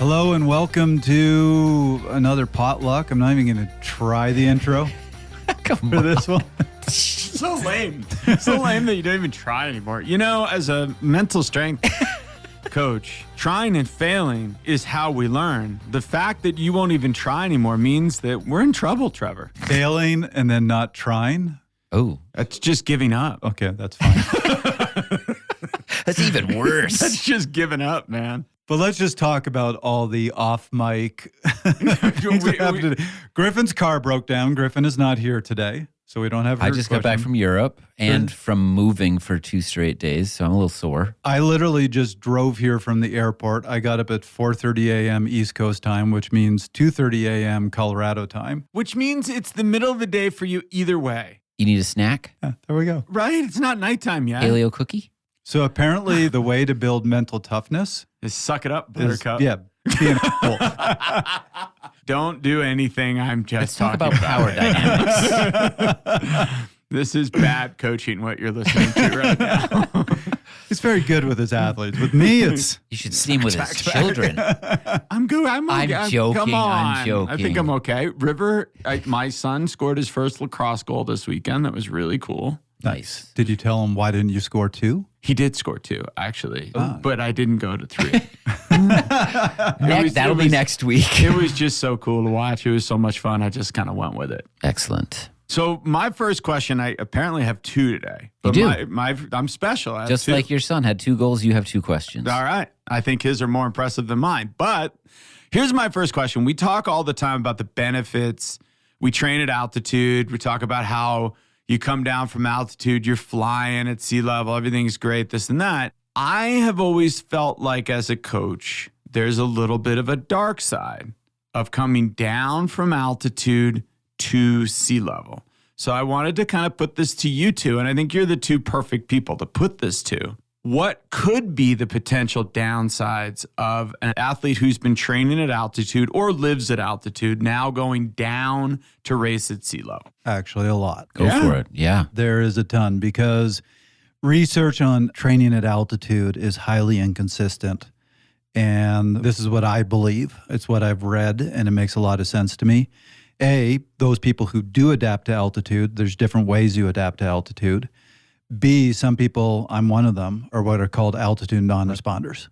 Hello and welcome to another potluck. I'm not even going to try the intro for this one. So lame. So lame that you don't even try anymore. You know, as a mental strength coach, trying and failing is how we learn. The fact that you won't even try anymore means that we're in trouble, Trevor. Failing and then not trying? Oh. That's just giving up. Okay, that's fine. That's even worse. That's just giving up, man. But let's just talk about all the off-mic things that happen today. Griffin's car broke down. Griffin is not here today, so we don't have her I just got back from Europe and from moving for 2 straight days, so I'm a little sore. I literally just drove here from the airport. I got up at 4:30 a.m. East Coast time, which means 2:30 a.m. Colorado time. Which means it's the middle of the day for you either way. You need a snack? Yeah, there we go. Right? It's not nighttime yet. Paleo cookie? So apparently the way to build mental toughness Just suck it up, is, buttercup. being full. Don't do anything I'm just Let's talk talking about power dynamics. This is bad coaching, what you're listening to right now. He's very good with his athletes. With me, it's You should see him with his children. I'm good. I'm okay. I'm joking, Come on. I'm joking. I think I'm okay. River, my son scored his first lacrosse goal this weekend. That was really cool. Nice. Did you tell him why didn't you score 2? He did score 2, actually, but I didn't go to 3. That'll be next week. It was just so cool to watch. It was so much fun. I just kind of went with it. Excellent. So my first question, I apparently have 2 today. But You do? I'm special. I have Just 2. like your son had 2 goals, you have 2 questions. All right. I think his are more impressive than mine. But here's my first question. We talk all the time about the benefits. We train at altitude. We talk about how you come down from altitude, you're flying at sea level, everything's great, this and that. I have always felt like as a coach, there's a little bit of a dark side of coming down from altitude to sea level. So I wanted to kind of put this to you two, and I think you're the 2 perfect people to put this to. What could be the potential downsides of an athlete who's been training at altitude or lives at altitude now going down to race at sea level? Actually, a lot. Go for it. Yeah. There is a ton because research on training at altitude is highly inconsistent. And this is what I believe. It's what I've read, and it makes a lot of sense to me. A, those people who do adapt to altitude, there's different ways you adapt to altitude. B, some people, I'm one of them, are what are called altitude non-responders.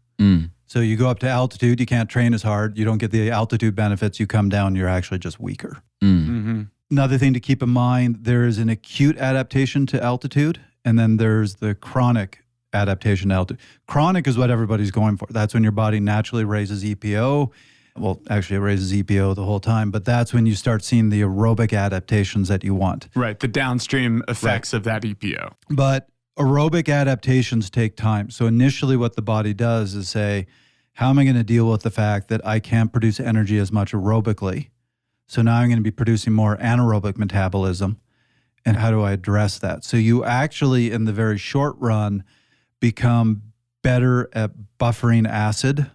So you go up to altitude, you can't train as hard, you don't get the altitude benefits, you come down, you're actually just weaker. Another thing to keep in mind, there is an acute adaptation to altitude, and then there's the chronic adaptation to altitude. Chronic is what everybody's going for. That's when your body naturally raises EPO. Well, actually, it raises EPO the whole time, but that's when you start seeing the aerobic adaptations that you want. Right, the downstream effects of that EPO. But aerobic adaptations take time. So initially what the body does is say, how am I going to deal with the fact that I can't produce energy as much aerobically? So now I'm going to be producing more anaerobic metabolism. And how do I address that? So you actually, in the very short run, become better at buffering acid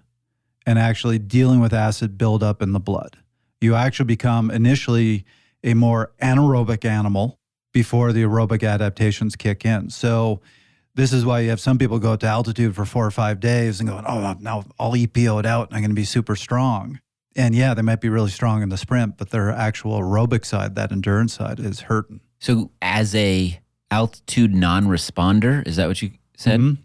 and actually dealing with acid buildup in the blood. You actually become initially a more anaerobic animal before the aerobic adaptations kick in. So this is why you have some people go up to altitude for 4 or 5 days and going, oh, now I'll EPO it out and I'm going to be super strong. And yeah, they might be really strong in the sprint, but their actual aerobic side, that endurance side, is hurting. So as a altitude non-responder, is that what you said? Mm-hmm.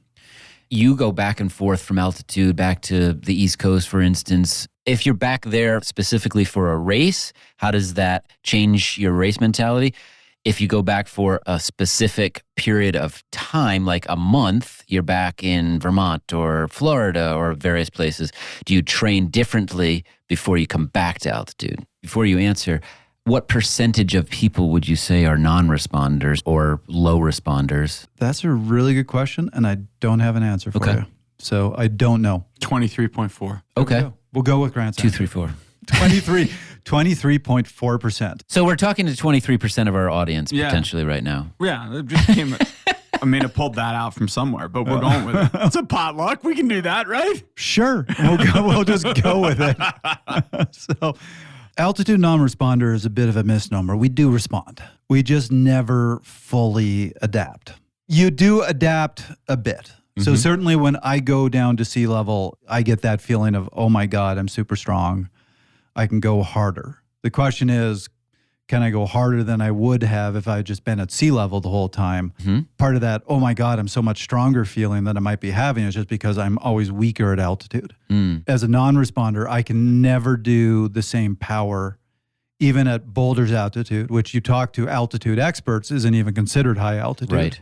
You go back and forth from altitude back to the East Coast, for instance. If you're back there specifically for a race, how does that change your race mentality? If you go back for a specific period of time, like a month, you're back in Vermont or Florida or various places, do you train differently before you come back to altitude? Before you answer, what percentage of people would you say are non-responders or low responders? That's a really good question, and I don't have an answer for you. So I don't know. 23.4. Okay. We'll go with Grant's 2, 3, 4. 23.4%. So we're talking to 23% of our audience Yeah. potentially right now. Yeah, it just came. I mean, I pulled that out from somewhere, but we're going with it. It's a potluck. We can do that, right? Sure. We'll just go with it. So altitude non-responder is a bit of a misnomer. We do respond. We just never fully adapt. You do adapt a bit. So certainly when I go down to sea level, I get that feeling of, oh my God, I'm super strong. I can go harder. The question is, can I go harder than I would have if I had just been at sea level the whole time? Part of that, oh my God, I'm so much stronger feeling that I might be having is just because I'm always weaker at altitude. As a non-responder, I can never do the same power, even at Boulder's altitude, which you talk to altitude experts isn't even considered high altitude. Right.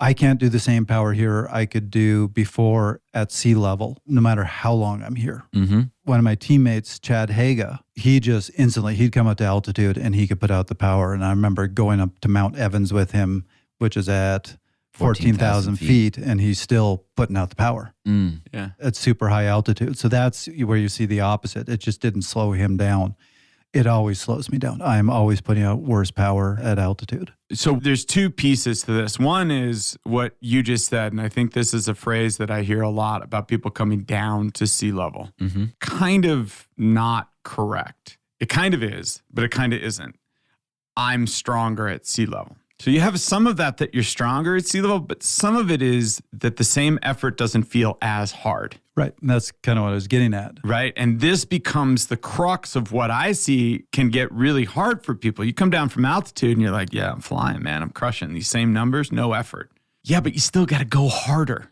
I can't do the same power here I could do before at sea level, no matter how long I'm here. One of my teammates, Chad Haga, he just instantly, he'd come up to altitude and he could put out the power. And I remember going up to Mount Evans with him, which is at 14,000 feet, and he's still putting out the power at super high altitude. So that's where you see the opposite. It just didn't slow him down. It always slows me down. I'm always putting out worse power at altitude. So there's two pieces to this. One is what you just said, and I think this is a phrase that I hear a lot about people coming down to sea level. Kind of not correct. It kind of is, but it kind of isn't. I'm stronger at sea level. So you have some of that you're stronger at sea level, but some of it is that the same effort doesn't feel as hard. Right. And that's kind of what I was getting at. Right. And this becomes the crux of what I see can get really hard for people. You come down from altitude and you're like, yeah, I'm flying, man. I'm crushing these same numbers, no effort. Yeah, but you still got to go harder.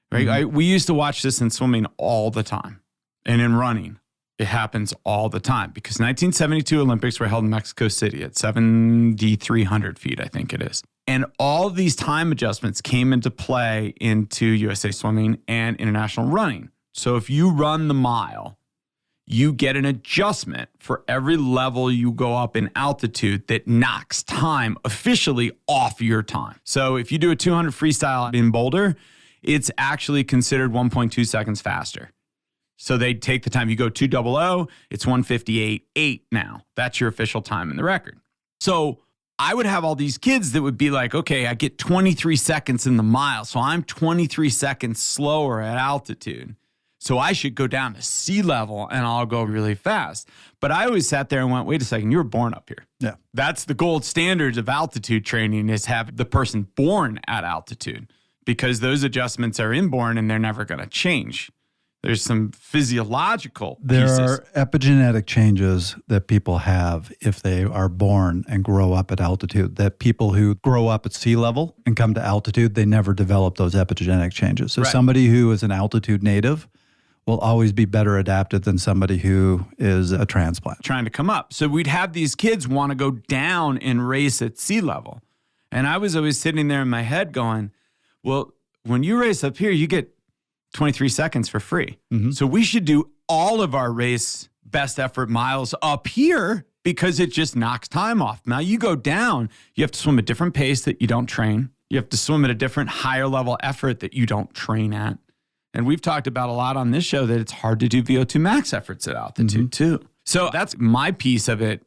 Right. We used to watch this in swimming all the time and in running. It happens all the time because 1972 Olympics were held in Mexico City at 7,300 feet, I think it is. And all these time adjustments came into play into USA Swimming and international running. So if you run the mile, you get an adjustment for every level you go up in altitude that knocks time officially off your time. So if you do a 200 freestyle in Boulder, it's actually considered 1.2 seconds faster. So they take the time. You go 200, it's 158.8 now. That's your official time in the record. So I would have all these kids that would be like, okay, I get 23 seconds in the mile. So I'm 23 seconds slower at altitude. So I should go down to sea level and I'll go really fast. But I always sat there and went, wait a second, you were born up here. Yeah. That's the gold standards of altitude training is have the person born at altitude because those adjustments are inborn and they're never going to change. There's some physiological pieces. There are epigenetic changes that people have if they are born and grow up at altitude, that people who grow up at sea level and come to altitude, they never develop those epigenetic changes. So somebody who is an altitude native will always be better adapted than somebody who is a transplant. Trying to come up. So we'd have these kids want to go down and race at sea level. And I was always sitting there in my head going, well, when you race up here, you get 23 seconds for free. So we should do all of our race best effort miles up here because it just knocks time off. Now you go down, you have to swim a different pace that you don't train. You have to swim at a different higher level effort that you don't train at. And we've talked about a lot on this show that it's hard to do VO2 max efforts at altitude too. So that's my piece of it.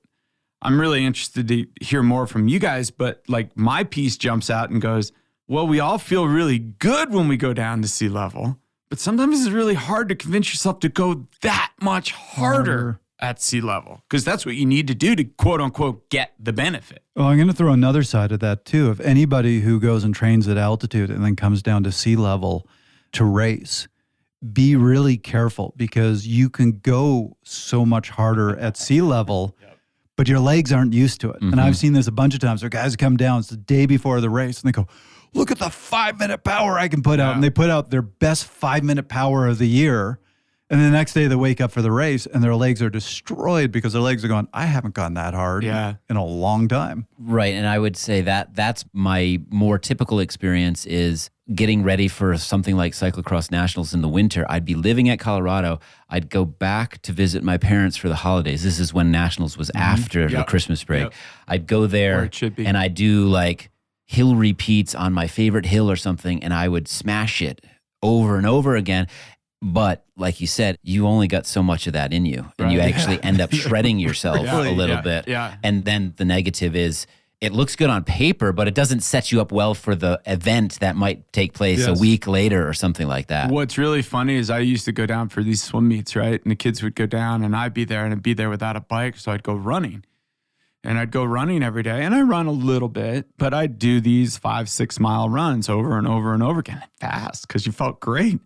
I'm really interested to hear more from you guys, but like my piece jumps out and goes, well, we all feel really good when we go down to sea level. But sometimes it's really hard to convince yourself to go that much harder at sea level because that's what you need to do to quote unquote get the benefit. Well, I'm going to throw another side of that too. If anybody who goes and trains at altitude and then comes down to sea level to race, be really careful because you can go so much harder at sea level, but your legs aren't used to it. And I've seen this a bunch of times where guys come down, it's the day before the race, and they go, look at the 5-minute power I can put out. And they put out their best 5-minute power of the year. And the next day they wake up for the race and their legs are destroyed because their legs are going, I haven't gone that hard in a long time. Right. And I would say that that's my more typical experience is getting ready for something like Cyclocross Nationals in the winter. I'd be living at Colorado. I'd go back to visit my parents for the holidays. This is when Nationals was after the Christmas break. I'd go there and I'd do like hill repeats on my favorite hill or something, and I would smash it over and over again. But like you said, you only got so much of that in you, and you actually end up shredding yourself a little bit. And then the negative is it looks good on paper, but it doesn't set you up well for the event that might take place a week later or something like that. What's really funny is I used to go down for these swim meets, right? And the kids would go down and I'd be there without a bike. So I'd go running. and I'd go running every day, and I run a little bit, but I'd do these 5-6 mile runs over and over and over again fast because you felt great.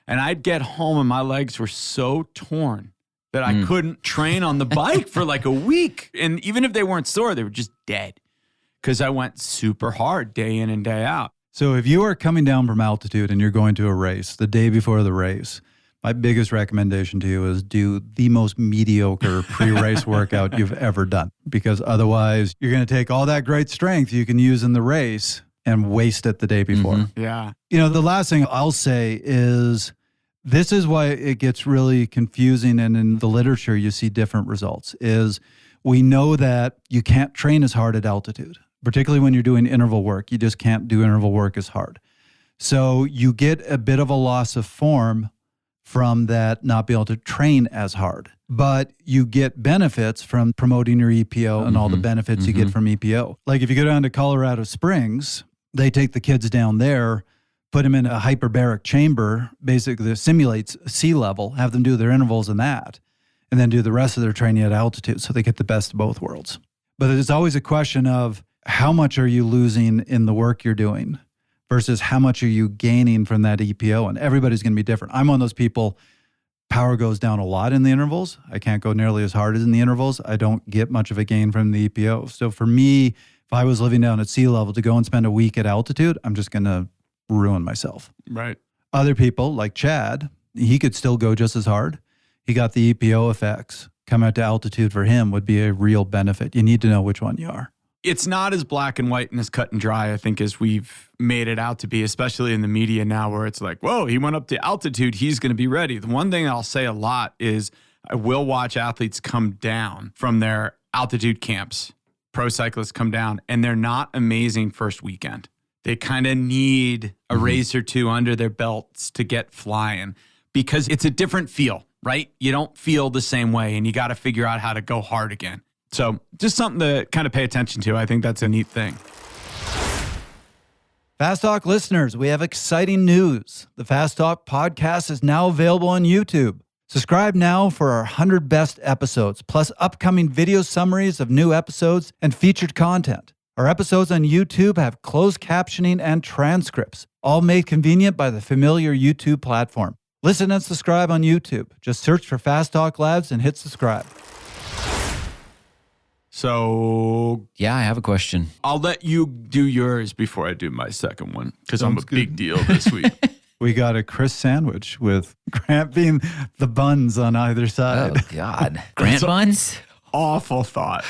And I'd get home and my legs were so torn that I couldn't train on the bike for like a week. And even if they weren't sore, they were just dead because I went super hard day in and day out. So if you are coming down from altitude and you're going to a race the day before the race, my biggest recommendation to you is do the most mediocre pre-race workout you've ever done, because otherwise you're going to take all that great strength you can use in the race and waste it the day before. Yeah. You know, the last thing I'll say is this is why it gets really confusing, and in the literature you see different results, is we know that you can't train as hard at altitude, particularly when you're doing interval work. You just can't do interval work as hard. So you get a bit of a loss of form from that not being able to train as hard. But you get benefits from promoting your EPO and all the benefits you get from EPO. Like if you go down to Colorado Springs, they take the kids down there, put them in a hyperbaric chamber, basically that simulates sea level, have them do their intervals in that, and then do the rest of their training at altitude so they get the best of both worlds. But it's always a question of how much are you losing in the work you're doing versus how much are you gaining from that EPO? And everybody's going to be different. I'm one of those people, power goes down a lot in the intervals. I can't go nearly as hard as in the intervals. I don't get much of a gain from the EPO. So for me, if I was living down at sea level to go and spend a week at altitude, I'm just going to ruin myself. Right. Other people like Chad, he could still go just as hard. He got the EPO effects. Come out to altitude for him would be a real benefit. You need to know which one you are. It's not as black and white and as cut and dry, I think, as we've made it out to be, especially in the media now where it's like, whoa, he went up to altitude, he's going to be ready. The one thing I'll say a lot is I will watch athletes come down from their altitude camps, pro cyclists come down, and they're not amazing first weekend. They kind of need a race or two under their belts to get flying because it's a different feel, right? You don't feel the same way, and you got to figure out how to go hard again. So just something to kind of pay attention to. I think that's a neat thing. Fast Talk listeners, we have exciting news. The Fast Talk podcast is now available on YouTube. Subscribe now for our 100 best episodes, plus upcoming video summaries of new episodes and featured content. Our episodes on YouTube have closed captioning and transcripts, all made convenient by the familiar YouTube platform. Listen and subscribe on YouTube. Just search for Fast Talk Labs and hit subscribe. So, Yeah, I have a question. I'll let you do yours before I do my second one because I'm a big deal this week. We got a crisp sandwich with Grant being the buns on either side. Oh, God. Grant buns? Awful thought.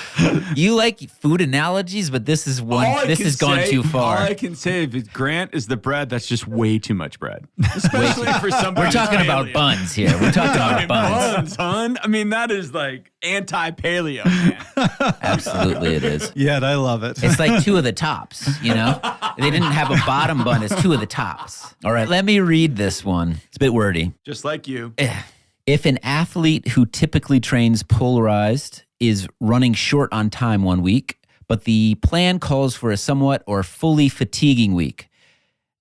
You like food analogies, but this is one. This has gone too far. All I can say is Grant is the bread that's just way too much bread. Especially for somebody. We're talking about buns here. We're talking about buns. Son. I mean, that is like anti-paleo, man. Absolutely it is. Yet I love it. It's like two of the tops, you know? They didn't have a bottom bun. It's two of the tops. All right, let me read this one. It's a bit wordy. Just like you. If an athlete who typically trains polarized is running short on time one week, but the plan calls for a somewhat or fully fatiguing week,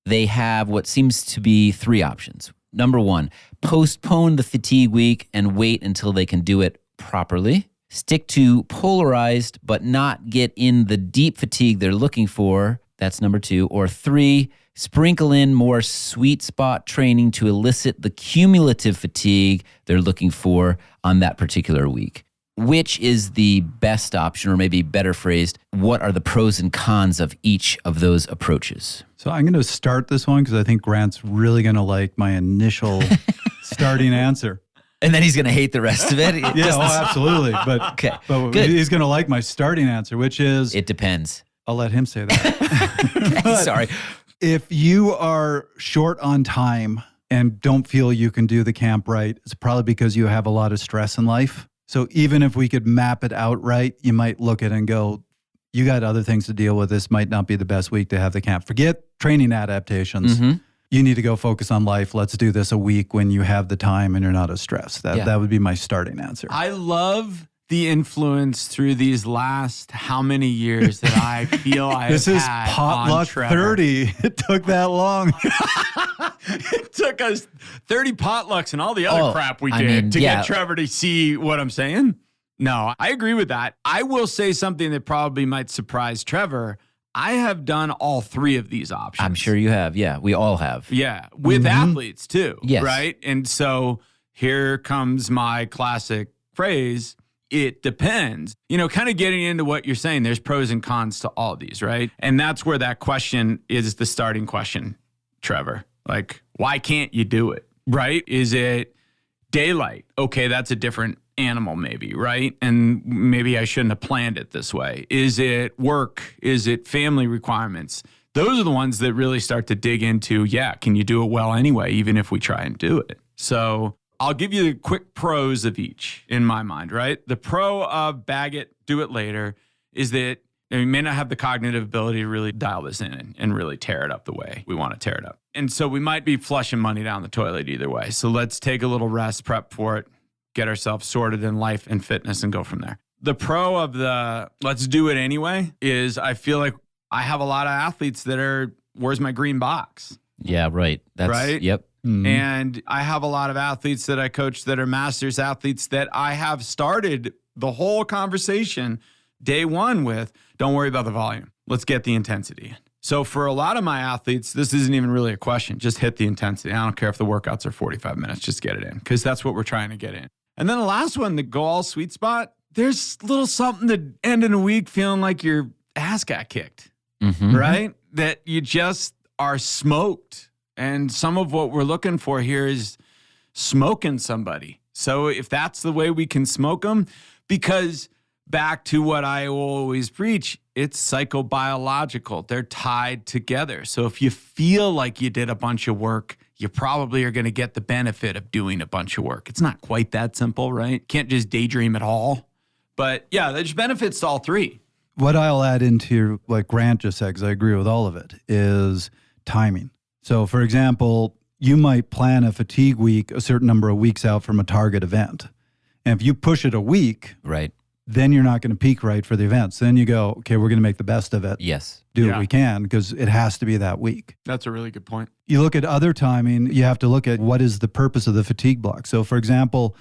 they have what seems to be three options. Number one, postpone the fatigue week and wait until they can do it properly. Stick to polarized, but not get in the deep fatigue they're looking for. That's number two. Or three, sprinkle in more sweet spot training to elicit the cumulative fatigue they're looking for on that particular week. Which is the best option, or maybe better phrased, what are the pros and cons of each of those approaches? So I'm going to start this one because I think Grant's really going to like my initial starting answer. And then he's going to hate the rest of it? Yeah, absolutely. But, Okay, but good. he's going to like my starting answer, which is... It depends. I'll let him say that. But Sorry. if you are short on time and don't feel you can do the camp right, it's probably because you have a lot of stress in life. So even if we could map it out right, you might look at it and go, you got other things to deal with. This might not be the best week to have the camp. Forget training adaptations. You need to go focus on life. Let's do this a week when you have the time and you're not as stressed. That would be my starting answer. I love the influence through these last how many years that I feel I This have is had potluck on Trevor. 30. It took that long. It took us 30 potlucks and all the other crap we did to get Trevor to see what I'm saying. No, I agree with that. I will say something that probably might surprise Trevor. I have done all three of these options. I'm sure you have. Yeah, we all have. Yeah, with athletes too. Yes. Right? And so here comes my classic phrase, it depends. Kind of getting into what you're saying, there's pros and cons to all these, right? And that's where that question is the starting question, Trevor. Like, why can't you do it? Right? Is it daylight? Okay, that's a different animal maybe, right? And maybe I shouldn't have planned it this way. Is it work? Is it family requirements? Those are the ones that really start to dig into, can you do it well anyway, even if we try and do it? So I'll give you the quick pros of each in my mind, right? The pro of bag it, do it later is that you may not have the cognitive ability to really dial this in and really tear it up the way we want to tear it up. And so we might be flushing money down the toilet either way. So let's take a little rest, prep for it, get ourselves sorted in life and fitness and go from there. The pro of the let's do it anyway is I feel like I have a lot of athletes that are, where's my green box? Yeah, right. That's right. Yep. Mm-hmm. And I have a lot of athletes that I coach that are masters athletes that I have started the whole conversation day one with, don't worry about the volume. Let's get the intensity in. So for a lot of my athletes, this isn't even really a question. Just hit the intensity. I don't care if the workouts are 45 minutes. Just get it in because that's what we're trying to get in. And then the last one, the goal sweet spot, there's a little something to end in a week feeling like your ass got kicked, right? That you just are smoked. And some of what we're looking for here is smoking somebody. So if that's the way we can smoke them, because back to what I always preach, it's psychobiological. They're tied together. So if you feel like you did a bunch of work, you probably are going to get the benefit of doing a bunch of work. It's not quite that simple, right? Can't just daydream at all. But yeah, there's benefits to all three. What I'll add into what Grant just said, because I agree with all of it, is timing. So for example, you might plan a fatigue week a certain number of weeks out from a target event. And if you push it a week, right, then you're not going to peak right for the events. Then you go, okay, we're going to make the best of it. Yes. Do what we can because it has to be that week. That's a really good point. You look at other timing, you have to look at what is the purpose of the fatigue block. So for example,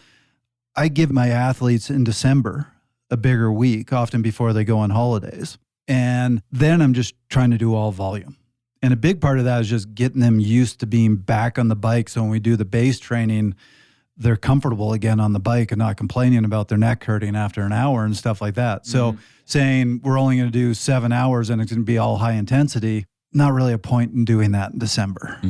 I give my athletes in December a bigger week, often before they go on holidays. And then I'm just trying to do all volume. And a big part of that is just getting them used to being back on the bike. So when we do the base training, they're comfortable again on the bike and not complaining about their neck hurting after an hour and stuff like that. So saying we're only going to do 7 hours and it's going to be all high intensity, not really a point in doing that in December.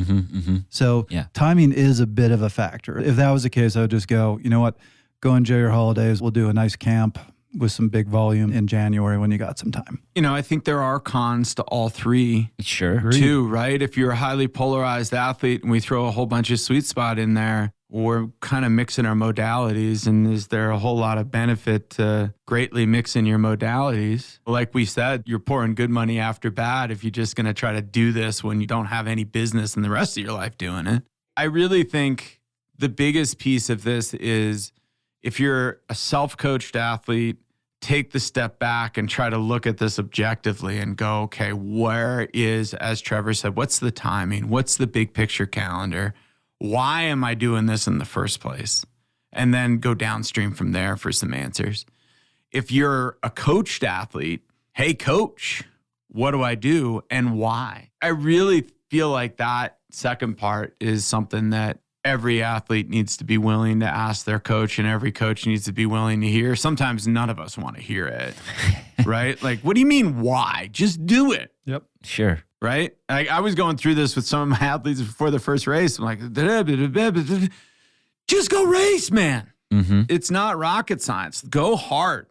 So timing is a bit of a factor. If that was the case, I would just go, you know what, go enjoy your holidays. We'll do a nice camp with some big volume in January when you got some time. I think there are cons to all three. Sure. Too, right? If you're a highly polarized athlete and we throw a whole bunch of sweet spot in there, we're kind of mixing our modalities. And is there a whole lot of benefit to greatly mixing your modalities? Like we said, you're pouring good money after bad if you're just going to try to do this when you don't have any business in the rest of your life doing it. I really think the biggest piece of this is if you're a self-coached athlete, take the step back and try to look at this objectively and go, okay, where is, as Trevor said, what's the timing? What's the big picture calendar? Why am I doing this in the first place? And then go downstream from there for some answers. If you're a coached athlete, hey, coach, what do I do and why? I really feel like that second part is something that every athlete needs to be willing to ask their coach and every coach needs to be willing to hear. Sometimes none of us want to hear it, right? Like, what do you mean why? Just do it. Yep. Sure. Right? I was going through this with some of my athletes before the first race. I'm like, just go race, man. It's not rocket science. Go hard.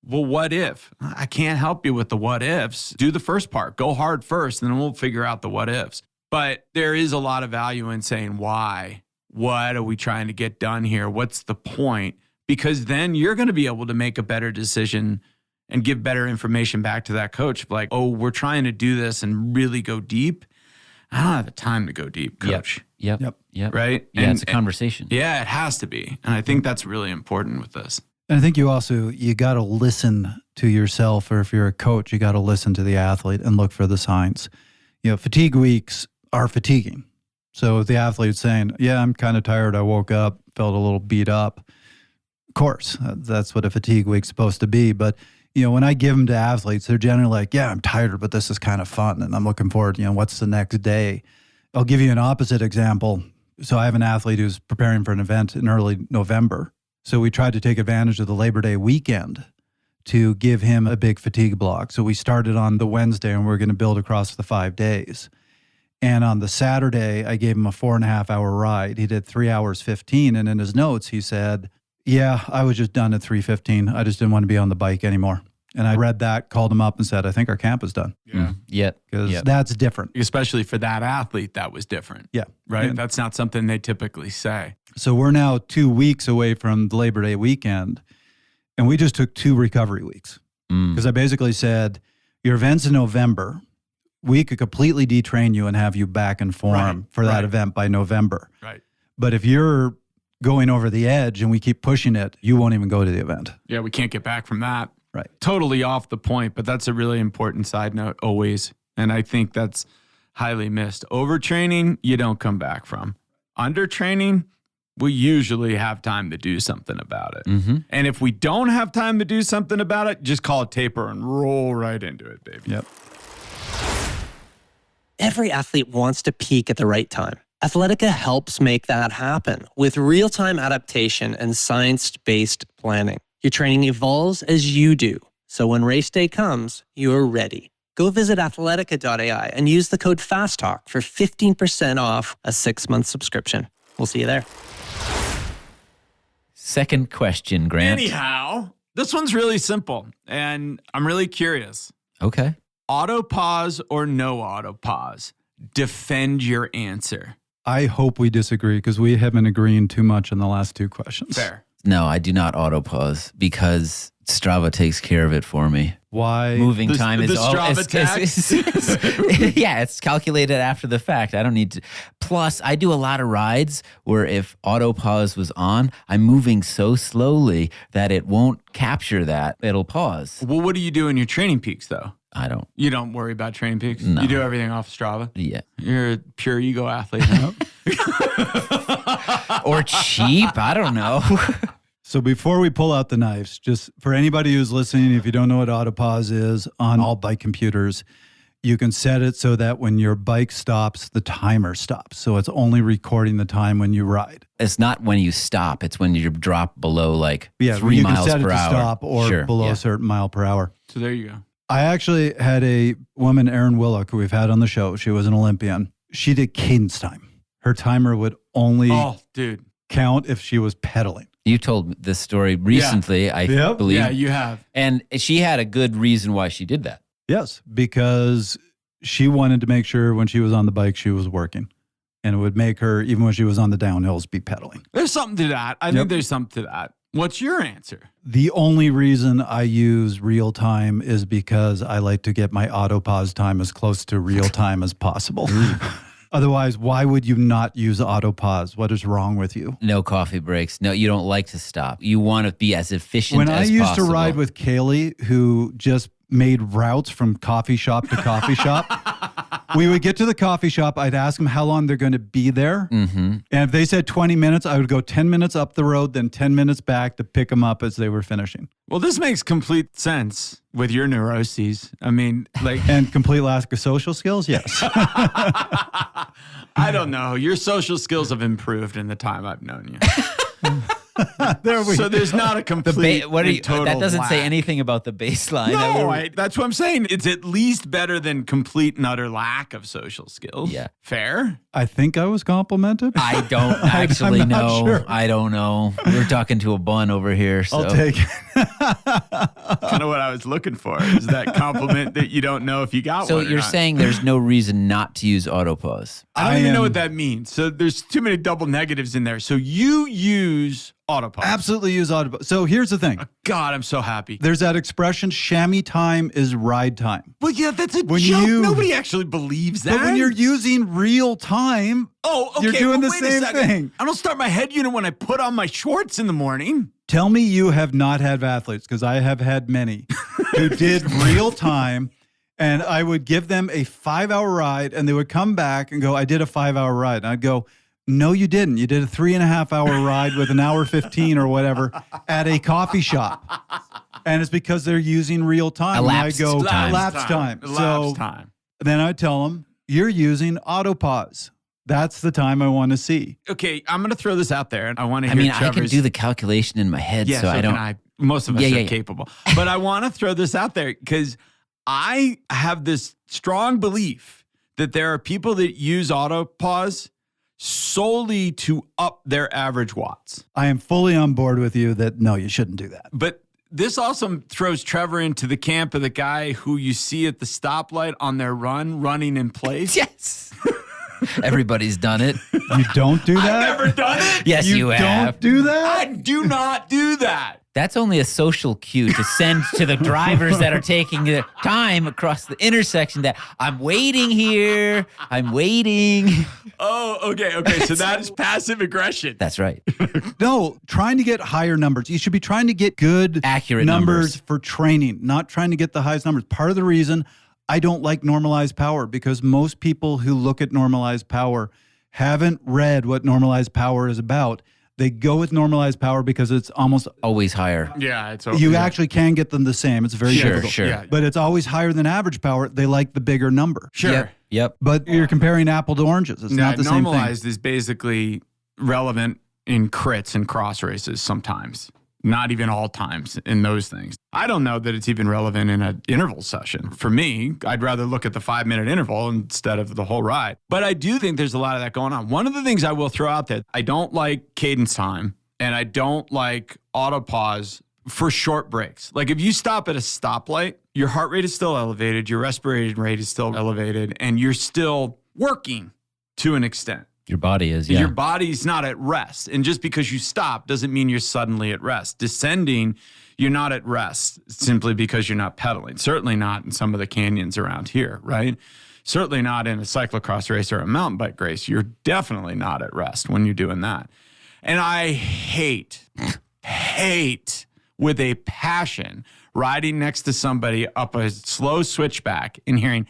Well, what if? I can't help you with the what ifs. Do the first part. Go hard first, and then we'll figure out the what ifs. But there is a lot of value in saying why. What are we trying to get done here? What's the point? Because then you're going to be able to make a better decision and give better information back to that coach. Like, oh, we're trying to do this and really go deep. I don't have the time to go deep, coach. Yep. Right? Yeah, it's a conversation. Yeah, it has to be. And I think that's really important with this. And I think you got to listen to yourself, or if you're a coach, you got to listen to the athlete and look for the signs. Fatigue weeks are fatiguing. So if the athlete's saying, yeah, I'm kind of tired, I woke up, felt a little beat up, Of course, that's what a fatigue week's supposed to be. But, when I give them to athletes, they're generally like, yeah, I'm tired, but this is kind of fun. And I'm looking forward, what's the next day? I'll give you an opposite example. So I have an athlete who's preparing for an event in early November. So we tried to take advantage of the Labor Day weekend to give him a big fatigue block. So we started on the Wednesday and we're going to build across the 5 days. And on the Saturday, I gave him a 4.5-hour ride. He did 3 hours 15. And in his notes, he said, yeah, I was just done at 3:15. I just didn't want to be on the bike anymore. And I read that, called him up and said, I think our camp is done. Yeah. Yep. Because that's different. Especially for that athlete, that was different. Yeah. Right? And that's not something they typically say. so we're now 2 weeks away from the Labor Day weekend. And we just took 2 recovery weeks. Because I basically said, your event's in November. We could completely detrain you and have you back in form for that event by November. Right. But if you're going over the edge and we keep pushing it, you won't even go to the event. Yeah, we can't get back from that. Right. Totally off the point, but that's a really important side note always. And I think that's highly missed. Overtraining, you don't come back from. Undertraining, we usually have time to do something about it. Mm-hmm. And if we don't have time to do something about it, just call it taper and roll right into it, baby. Yep. Every athlete wants to peak at the right time. Athletica helps make that happen with real-time adaptation and science-based planning. Your training evolves as you do, so when race day comes, you're ready. Go visit athletica.ai and use the code FASTTALK for 15% off a 6-month subscription. We'll see you there. Second question, Grant. Anyhow, this one's really simple, and I'm really curious. Okay. Auto pause or no auto pause? Defend your answer. I hope we disagree because we have been agreeing too much in the last 2 questions. Fair. No, I do not auto pause because Strava takes care of it for me. Why? Moving The- time the is all. Strava tax? Yeah, it's calculated after the fact. I don't need to. Plus, I do a lot of rides where if auto pause was on, I'm moving so slowly that it won't capture that. It'll pause. Well, what do you do in your training peaks, though? I don't. You don't worry about training peaks? No. You do everything off Strava? Yeah. You're a pure ego athlete. Huh? Or cheap. I don't know. So before we pull out the knives, just for anybody who's listening, if you don't know what autopause is, on all bike computers, you can set it so that when your bike stops, the timer stops. So it's only recording the time when you ride. It's not when you stop. It's when you drop below like Yeah, 3 you miles can set it per to hour. stop or Sure, below yeah. a certain mile per hour. So there you go. I actually had a woman, Erin Willock, who we've had on the show. She was an Olympian. She did cadence time. Her timer would only Oh, dude. count if she was pedaling. You told this story recently, I Yep. believe. Yeah, you have. And she had a good reason why she did that. Yes, because she wanted to make sure when she was on the bike, she was working. And it would make her, even when she was on the downhills, be pedaling. There's something to that. I think there's something to that. What's your answer? The only reason I use real time is because I like to get my auto pause time as close to real time as possible. Otherwise, why would you not use auto pause? What is wrong with you? No coffee breaks. No, you don't like to stop. You want to be as efficient When as I possible. used to ride with Kaylee, who just made routes from coffee shop to coffee shop, we would get to the coffee shop. I'd ask them how long they're going to be there. Mm-hmm. And if they said 20 minutes, I would go 10 minutes up the road, then 10 minutes back to pick them up as they were finishing. Well, this makes complete sense with your neuroses. I mean, like, And complete lack of social skills? Yes. I don't know. Your social skills have improved in the time I've known you. There we So there's not a complete What are you, and total that doesn't say lack. anything about the baseline. No, that's what I'm saying. It's at least better than complete and utter lack of social skills. Yeah. Fair? I think I was complimented. I don't actually I'm not know. sure. I don't know. We're talking to a bun over here. So. I'll take it. Kind of what I was looking for is that compliment that you don't know if you got So one or you're not. saying there's no reason not to use autopause. I don't I even know am- what that means. So there's too many double negatives in there. So you use autopause. Absolutely use auto. So here's the thing. God, I'm so happy. There's that expression, chamois time is ride time. Well, yeah, that's a When joke. you- Nobody actually believes that. But when you're using real time, oh, okay, you're doing well, the wait a same second. thing. I don't start my head unit when I put on my shorts in the morning. tell me you have not had athletes, because I have had many, who did real time, and I would give them a 5-hour ride, and they would come back and go, I did a 5-hour ride. And I'd go, No, you didn't. You did a 3.5 hour ride with an hour 15 or whatever at a coffee shop. And it's because they're using real time. Elapsed And I go, time. elapsed time. Elapsed time. Then I tell them, you're using autopause. That's the time I want to see. Okay, I'm going to throw this out there, and I want to I hear mean, Trevor's. I can do the calculation in my head, Yeah, so I don't. can I. Most of us Yeah, are yeah. capable. But I want to throw this out there because I have this strong belief that there are people that use autopause solely to up their average watts. I am fully on board with you that no, you shouldn't do that. But this also throws Trevor into the camp of the guy who you see at the stoplight on their running in place. Yes. Everybody's done it. You don't do that? I've never done it. Yes, you have. Don't do that? I do not do that. That's only a social cue to send to the drivers that are taking the time across the intersection that I'm waiting here. I'm waiting. Oh, okay. So that is passive aggression. That's right. No, trying to get higher numbers. You should be trying to get good, Accurate numbers numbers. for training, not trying to get the highest numbers. Part of the reason I don't like normalized power because most people who look at normalized power haven't read what normalized power is about. They go with normalized power because it's almost Always higher. Yeah, it's you actually can get them the same. It's very difficult. Sure. Yeah. But it's always higher than average power. They like the bigger number. Sure. Yep. But you're comparing apple to oranges. It's not the same thing. Normalized is basically relevant in crits and cross races sometimes. Not even all times in those things. I don't know that it's even relevant in an interval session. For me, I'd rather look at the 5-minute interval instead of the whole ride. But I do think there's a lot of that going on. One of the things I will throw out there, I don't like cadence time and I don't like autopause for short breaks. Like if you stop at a stoplight, your heart rate is still elevated, your respiration rate is still elevated, and you're still working to an extent. Your body is, yeah. Your body's not at rest. And just because you stop doesn't mean you're suddenly at rest. Descending, you're not at rest simply because you're not pedaling. Certainly not in some of the canyons around here, right? Certainly not in a cyclocross race or a mountain bike race. You're definitely not at rest when you're doing that. And I hate with a passion riding next to somebody up a slow switchback and hearing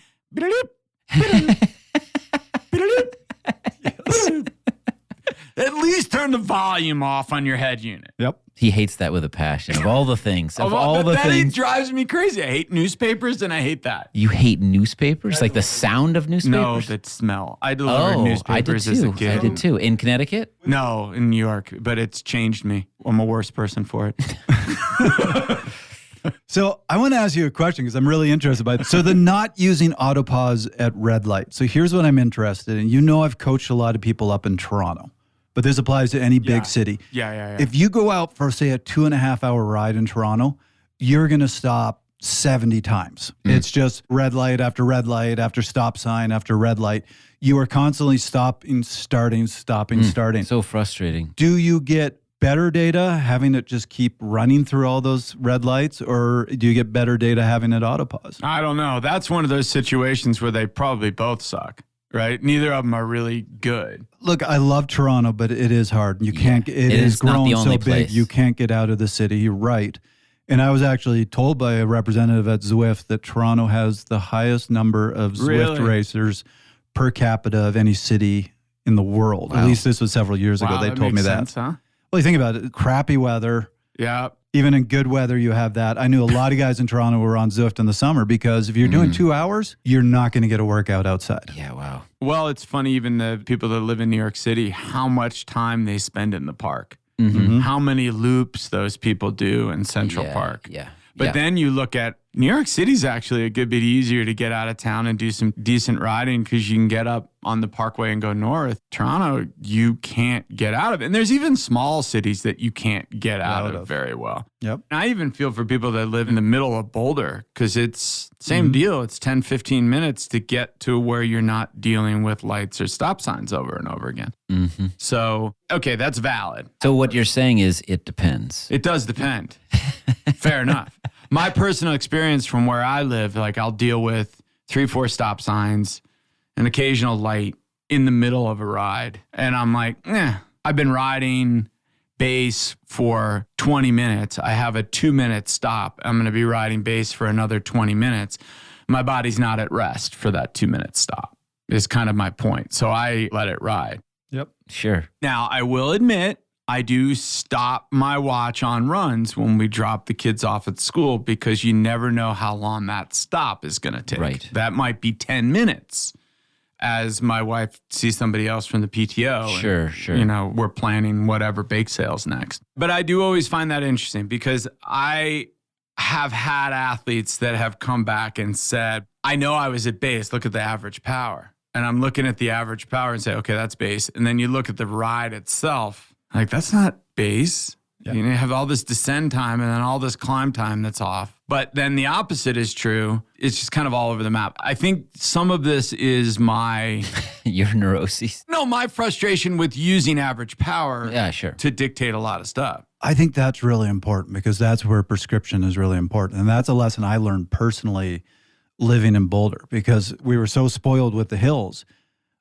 at least turn the volume off on your head unit. Yep. He hates that with a passion. Of all the things. Of all the that things. drives me crazy. I hate newspapers and I hate that. You hate newspapers? Like the sound of No, newspapers? that smell. I delivered I newspapers did as a too. kid. I did too. In Connecticut? No, in New York, but it's changed me. I'm a worse person for it. So I want to ask you a question because I'm really interested by it. So the not using autopause at red light. So here's what I'm interested in. You know, I've coached a lot of people up in Toronto, but this applies to any big city. Yeah. If you go out for, say, a 2.5 hour ride in Toronto, you're going to stop 70 times. It's just red light after stop sign after red light. You are constantly stopping, starting. So frustrating. Do you get better data having it just keep running through all those red lights, or do you get better data having it autopause? I don't know. That's one of those situations where they probably both suck, right? Neither of them are really good. Look, I love Toronto, but it is hard. You can't. It is is not grown the so only big. place. You can't get out of the city. You're right. And I was actually told by a representative at Zwift that Toronto has the highest number of Zwift Really? racers per capita of any city in the world. At least this was several years ago. They told me makes that. sense, huh? Well, you think about it. Crappy weather. Yeah. Even in good weather, you have that. I knew a lot of guys in Toronto who were on Zwift in the summer because if you're doing 2 hours, you're not going to get a workout outside. Yeah, wow. Well, it's funny, even the people that live in New York City, how much time they spend in the park. How many loops those people do in Central Park. Yeah. But then you look at New York City's actually a good bit easier to get out of town and do some decent riding because you can get up on the Parkway and go north. Toronto, you can't get out of it. And there's even small cities that you can't get out of very well. Yep. And I even feel for people that live in the middle of Boulder because it's same deal. It's 10, 15 minutes to get to where you're not dealing with lights or stop signs over and over again. So, okay, that's valid. So what you're saying is it depends. It does depend. Fair enough. My personal experience from where I live, like I'll deal with 3-4 stop signs, an occasional light in the middle of a ride. And I'm like, I've been riding base for 20 minutes. I have a 2-minute stop. I'm going to be riding base for another 20 minutes. My body's not at rest for that 2-minute stop is kind of my point. So I let it ride. Yep. Sure. Now, I will admit, I do stop my watch on runs when we drop the kids off at school because you never know how long that stop is going to take. Right. That might be 10 minutes as my wife sees somebody else from the PTO. Sure. You know, we're planning whatever bake sales next. But I do always find that interesting because I have had athletes that have come back and said, I know I was at base, look at the average power. And I'm looking at the average power and say, okay, that's base. And then you look at the ride itself, like that's not base. Yeah. You have all this descend time and then all this climb time that's off. But then the opposite is true. It's just kind of all over the map. I think some of this is my Your neuroses. my frustration with using average power Yeah, sure. to dictate a lot of stuff. I think that's really important because that's where prescription is really important. And that's a lesson I learned personally living in Boulder because we were so spoiled with the hills.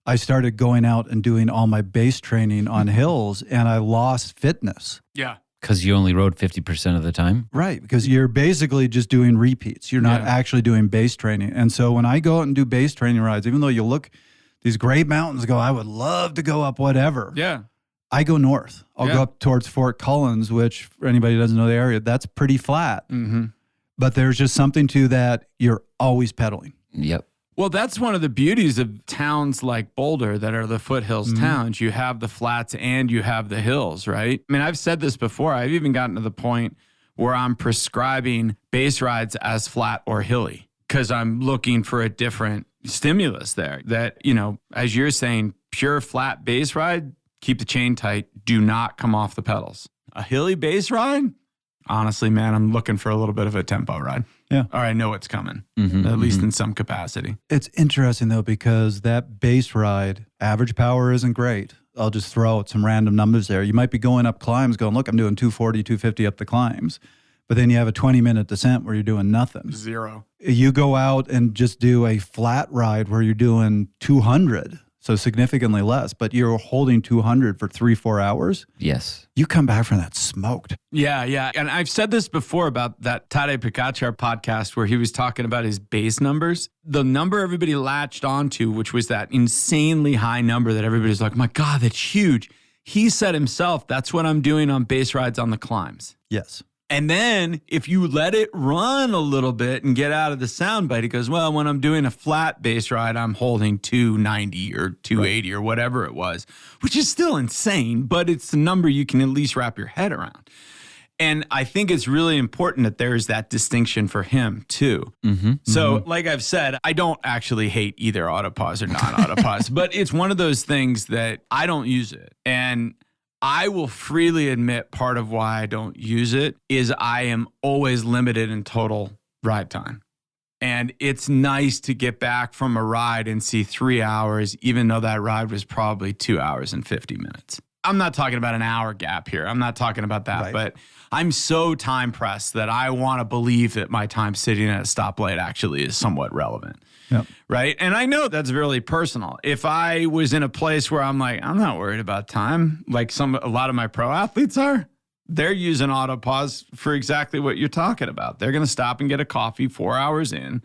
I started going out and doing all my base training on hills and I lost fitness. Yeah. Because you only rode 50% of the time? Right, because you're basically just doing repeats. You're not actually doing base training. And so when I go out and do base training rides, even though you look these great mountains, go, I would love to go up whatever. Yeah. I go north. I'll Yeah. go up towards Fort Collins, which for anybody who doesn't know the area, that's pretty flat. Mm-hmm. But there's just something to that. You're always pedaling. Yep. Well, that's one of the beauties of towns like Boulder that are the foothills towns. You have the flats and you have the hills, right? I mean, I've said this before. I've even gotten to the point where I'm prescribing base rides as flat or hilly because I'm looking for a different stimulus there. That, you know, as you're saying, pure flat base ride, keep the chain tight, do not come off the pedals. A hilly base ride? Honestly, man, I'm looking for a little bit of a tempo ride. Yeah. Or I know it's coming, Mm-hmm, at least in some capacity. It's interesting, though, because that base ride, average power isn't great. I'll just throw out some random numbers there. You might be going up climbs going, look, I'm doing 240, 250 up the climbs. But then you have a 20-minute descent where you're doing nothing. Zero. You go out and just do a flat ride where you're doing 200, so significantly less, but you're holding 200 for 3-4 hours. Yes. You come back from that smoked. Yeah. And I've said this before about that Tadej Pogačar podcast where he was talking about his base numbers. The number everybody latched onto, which was that insanely high number that everybody's like, my God, that's huge. He said himself, that's what I'm doing on base rides on the climbs. Yes. And then if you let it run a little bit and get out of the soundbite, he goes, well, when I'm doing a flat base ride, I'm holding 290 or 280 or whatever it was, which is still insane, but it's the number you can at least wrap your head around. And I think it's really important that there's that distinction for him too. So like I've said, I don't actually hate either autopause or non-autopause, but it's one of those things that I don't use it. And I will freely admit part of why I don't use it is I am always limited in total ride time. And it's nice to get back from a ride and see 3 hours, even though that ride was probably 2 hours and 50 minutes. I'm not talking about an hour gap here. I'm not talking about that, Right. but I'm so time pressed that I want to believe that my time sitting at a stoplight actually is somewhat relevant. Yep. Right. And I know that's really personal. If I was in a place where I'm like, I'm not worried about time, like a lot of my pro athletes are, they're using autopause for exactly what you're talking about. They're going to stop and get a coffee 4 hours in,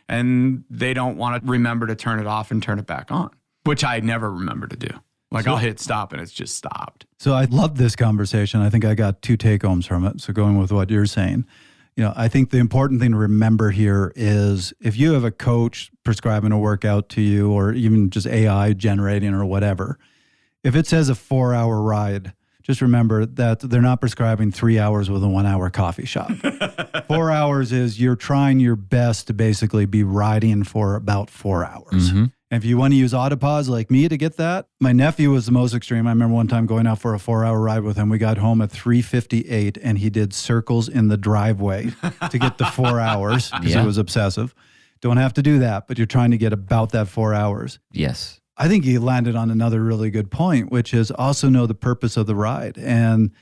and they don't want to remember to turn it off and turn it back on, which I never remember to do. Like I'll hit stop and it's just stopped. So I love this conversation. I think I got 2 take-homes from it. So going with what you're saying, you know, I think the important thing to remember here is if you have a coach prescribing a workout to you or even just AI generating or whatever, if it says a 4-hour ride, just remember that they're not prescribing 3 hours with a 1-hour coffee shop. 4 hours is you're trying your best to basically be riding for about 4 hours. And if you want to use autopause like me to get that, my nephew was the most extreme. I remember one time going out for a 4-hour ride with him. We got home at 3:58 and he did circles in the driveway to get the 4 hours because Yeah. it was obsessive. Don't have to do that, but you're trying to get about that 4 hours. Yes. I think he landed on another really good point, which is also know the purpose of the ride and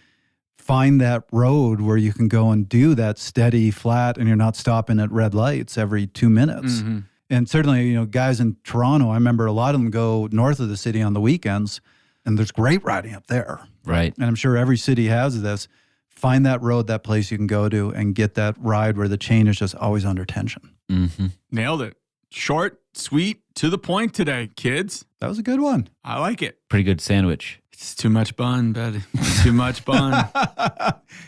find that road where you can go and do that steady flat and you're not stopping at red lights every 2 minutes. And certainly, you know, guys in Toronto, I remember a lot of them go north of the city on the weekends and there's great riding up there. Right. And I'm sure every city has this. Find that road, that place you can go to and get that ride where the chain is just always under tension. Mm-hmm. Nailed it. Short, sweet, to the point today, kids. That was a good one. I like it. Pretty good sandwich. It's too much bun, buddy. Too much bun.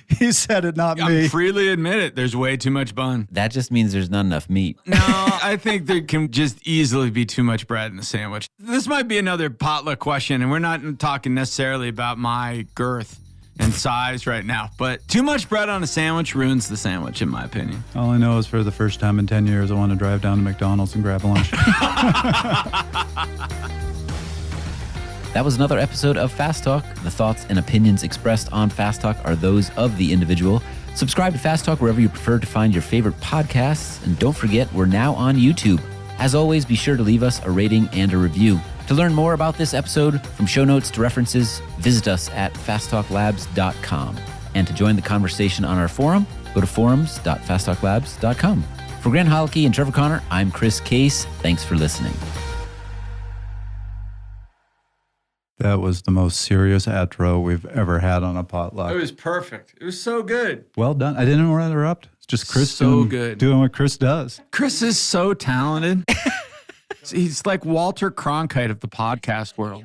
He said it, not me. I freely admit it. There's way too much bun. That just means there's not enough meat. No, I think there can just easily be too much bread in the sandwich. This might be another potluck question, and we're not talking necessarily about my girth and size right now, but too much bread on a sandwich ruins the sandwich, in my opinion. All I know is for the first time in 10 years, I want to drive down to McDonald's and grab a lunch. That was another episode of Fast Talk. The thoughts and opinions expressed on Fast Talk are those of the individual. Subscribe to Fast Talk wherever you prefer to find your favorite podcasts. And don't forget, we're now on YouTube. As always, be sure to leave us a rating and a review. To learn more about this episode, from show notes to references, visit us at fasttalklabs.com. And to join the conversation on our forum, go to forums.fasttalklabs.com. For Grant Holicky and Trevor Connor, I'm Chris Case. Thanks for listening. That was the most serious outro we've ever had on a potluck. It was perfect. It was so good. Well done. I didn't want to interrupt. It's just Chris doing what Chris does. Chris is so talented. He's like Walter Cronkite of the podcast world.